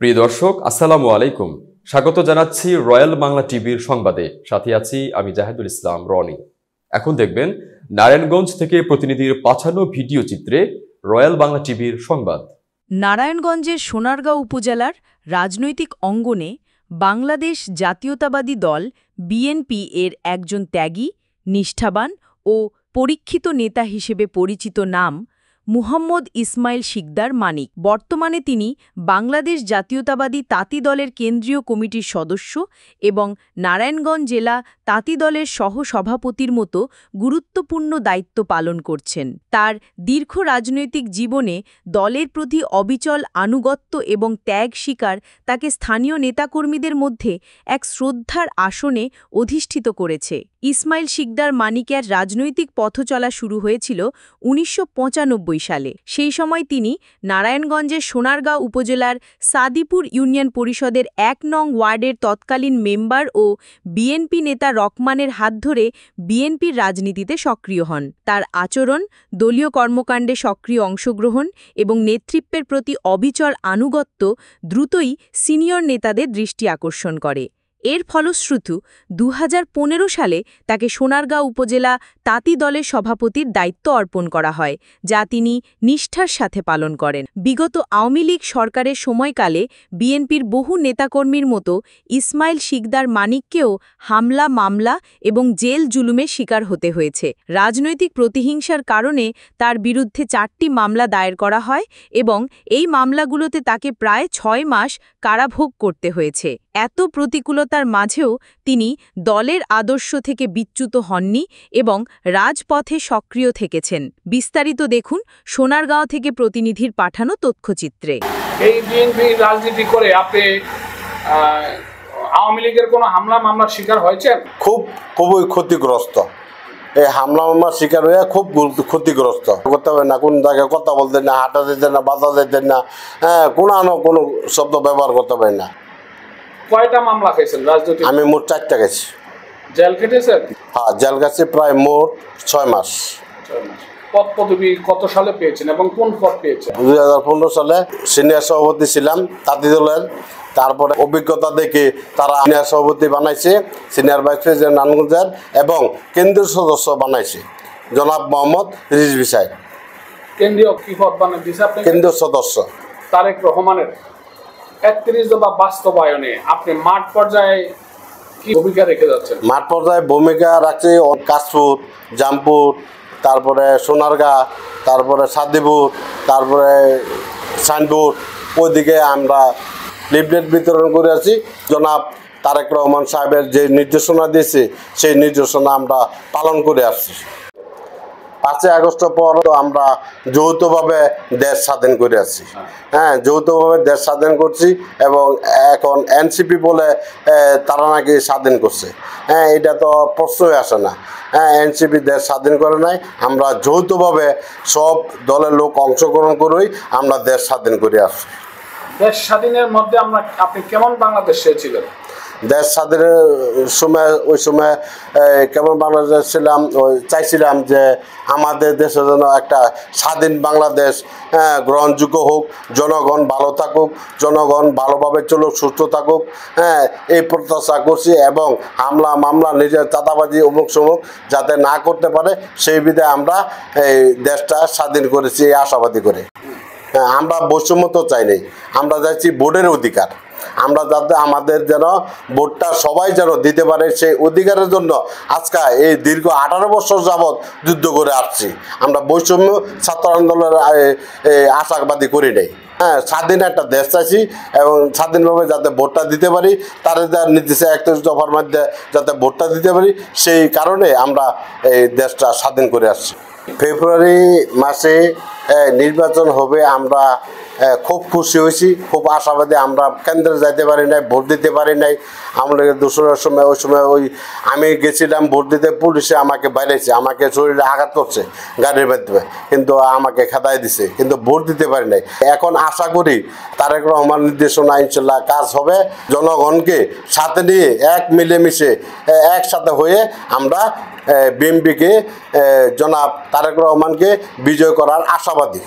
প্রিয় দর্শক, আসসালামু আলাইকুম। স্বাগত জানাচ্ছি রয়্যাল বাংলা টিভির সংবাদে। সাথে আছি আমি জাহিদুল ইসলাম রনি। এখন দেখবেন নারায়ণগঞ্জ থেকে প্রতিনিধির পাঠানো ভিডিও চিত্রে রয়্যাল বাংলা টিভির সংবাদ। নারায়ণগঞ্জের সোনারগাঁও উপজেলার রাজনৈতিক অঙ্গনে বাংলাদেশ জাতীয়তাবাদী দল বিএনপি এর একজন ত্যাগী, নিষ্ঠাবান ও পরীক্ষিত নেতা হিসেবে পরিচিত নাম মুহাম্মদ ইসমাইল শিকদার মানিক। বর্তমানে তিনি বাংলাদেশ জাতীয়তাবাদী তাঁতি দলের কেন্দ্রীয় কমিটির সদস্য এবং নারায়ণগঞ্জ জেলা তাঁতি দলের সহ-সভাপতির মতো গুরুত্বপূর্ণ দায়িত্ব পালন করছেন। তার দীর্ঘ রাজনৈতিক জীবনে দলের প্রতি অবিচল আনুগত্য এবং ত্যাগ স্বীকার তাকে স্থানীয় নেতাকর্মীদের মধ্যে এক শ্রদ্ধার আসনে অধিষ্ঠিত করেছে। ইসমাইল শিকদার মানিকের রাজনৈতিক পথচলা শুরু হয়েছিল ১৯৯৫ সালে। সেই সময় তিনি নারায়ণগঞ্জের সোনারগাঁও উপজেলার সাদিপুর ইউনিয়ন পরিষদের ১ নং ওয়ার্ডের তৎকালীন মেম্বার ও বিএনপি নেতা রকমানের হাত ধরে বিএনপির রাজনীতিতে সক্রিয় হন। তার আচরণ, দলীয় কর্মকাণ্ডে সক্রিয় অংশগ্রহণ এবং নেতৃত্বের প্রতি অবিচল আনুগত্য দ্রুতই সিনিয়র নেতাদের দৃষ্টি আকর্ষণ করে। এর ফলশ্রুতি ২০১৫ সালে তাকে সোনারগাঁও উপজেলা তাঁতি দলের সভাপতির দায়িত্ব অর্পণ করা হয়, যা তিনি নিষ্ঠার সাথে পালন করেন। বিগত আওয়ামী লীগ সরকারের সময়কালে বিএনপির বহু নেতাকর্মীর মতো ইসমাইল শিকদার মানিককেও হামলা, মামলা এবং জেল জুলুমের শিকার হতে হয়েছে। রাজনৈতিক প্রতিহিংসার কারণে তার বিরুদ্ধে ৪টি মামলা দায়ের করা হয় এবং এই মামলাগুলোতে তাকে প্রায় ৬ মাস কারাভোগ করতে হয়েছে। এত প্রতিকূলতার মাঝেও তিনি দলের আদর্শ থেকে বিচ্যুত হননি এবং রাজপথে সক্রিয় থেকেছেন। বিস্তারিত দেখুন সোনারগাঁও থেকে প্রতিনিধির পাঠানো তথ্যচিত্রে। এই বিএনপি রাজনীতি করে আপনি আওয়ামী লীগের কোনো হামলা মামলার শিকার হয়েছেন? খুবই ক্ষতিগ্রস্ত। এই হামলা মামলার শিকার হয়ে খুব ক্ষতিগ্রস্ত। করতে হবে না, কোন জায়গায় কথা বলতেন না, হাঁটা দিতেন না, বাধা দিতেন না, কোনো শব্দ ব্যবহার করতে পারেন না। কয়টা মামলা খেয়েছেন রাজনীতি? আমি মোট 4টা গেছি। জেল খেটেছেন? হ্যাঁ, জেল গেছি প্রায় মোট 6 মাস। পদ পদবি কত সালে পেয়েছেন এবং কোন পদ পেয়েছেন? 2015 সালে সিনিয়র সভাপতি ছিলাম তাঁতি দলের। তারপরে অভিজ্ঞতা দেখে তারা সিনিয়র সভাপতি বানাইছে, সিনিয়র ভাইস প্রেসিডেন্ট নারায়ণগঞ্জের, এবং কেন্দ্রীয় সদস্য বানাইছে জনাব মোহাম্মদ রিজভী সাহেব। কেন্দ্রীয় কি পদ বানাইছে আপনি? কেন্দ্রীয় সদস্য। তারেক রহমানের ৩১ দফা বাস্তবায়নে আপনি মাঠ পর্যায়ে কি ভূমিকা রেখে যাচ্ছেন? মাঠ পর্যায়ে ভূমিকা রাখছে কাশপুর, জামপুর, তারপরে সোনারগাঁ, তারপরে সাদিপুর, তারপরে সাইনবোর্ড, ওইদিকে আমরা লিফলেট বিতরণ করে আছি। জনাব তারেক রহমান সাহেবের যে নির্দেশনা দিয়েছে সেই নির্দেশনা আমরা পালন করে আসছি। 5ই আগস্টের পর আমরা যৌথভাবে দেশ স্বাধীন করে আসছি। হ্যাঁ, যৌথভাবে দেশ স্বাধীন করছি এবং এখন এনসিপি বলে তারা নাকি স্বাধীন করছে। হ্যাঁ, এটা তো প্রশ্নই আসে না। হ্যাঁ, এনসিপি দেশ স্বাধীন করে নাই, আমরা যৌথভাবে সব দলের লোক অংশগ্রহণ করেই আমরা দেশ স্বাধীন করে আসছি। দেশ স্বাধীনের মধ্যে আপনি কেমন বাংলাদেশ চেয়েছিলেন? দেশ স্বাধীনের সময় ওই সময় কেমন বাংলাদেশ ছিলাম, চাইছিলাম যে আমাদের দেশে যেন একটা স্বাধীন বাংলাদেশ গ্রহণযোগ্য হোক, জনগণ ভালো থাকুক, জনগণ ভালোভাবে চলুক, সুস্থ থাকুক। হ্যাঁ, এই প্রত্যাশা করছি এবং হামলা মামলা নিজের চাঁদাবাজি অমুক সমুক যাতে না করতে পারে সেই বিধায় আমরা এই দেশটা স্বাধীন করেছি এই আশাবাদী করে। হ্যাঁ, আমরা বৈষম্য তো চাইনি, আমরা চাইছি ভোটের অধিকার। আমরা যাতে আমাদের যেন ভোটটা সবাই যেন দিতে পারে সেই অধিকারের জন্য আজকে এই দীর্ঘ 18 বছর যাবৎ যুদ্ধ করে আসছি। আমরা বৈষম্য ছাত্র আন্দোলনের আশাবাদী করি নাই। হ্যাঁ, স্বাধীন একটা দেশ চাইছি এবং স্বাধীনভাবে যাতে ভোটটা দিতে পারি, তার যা নির্দেশে 31 দফার মধ্যে যাতে ভোটটা দিতে পারি, সেই কারণে আমরা এই দেশটা স্বাধীন করে আসছি। ফেব্রুয়ারি মাসে নির্বাচন হবে, আমরা খুব খুশি হয়েছি, খুব আশাবাদী। আমরা কেন্দ্রে যাইতে পারি নাই, ভোট দিতে পারি নাই। আমরা দূষণের সময় ওই আমি গেছিলাম ভোট দিতে, পুলিশে আমাকে বাইরেছে, আমাকে শরীরে আঘাত করছে গাড়ির মাধ্যমে, কিন্তু আমাকে খেদাই দিছে, কিন্তু ভোট দিতে পারি নাই। এখন আশা করি তারেক রহমান নির্দেশনা ইনশাল্লাহ কাজ হবে। জনগণকে সাথে নিয়ে মিলেমিশে একসাথে হয়ে আমরা বিএনপিকে জনাব তারেক রহমানকে বিজয় করার আশাবাদী।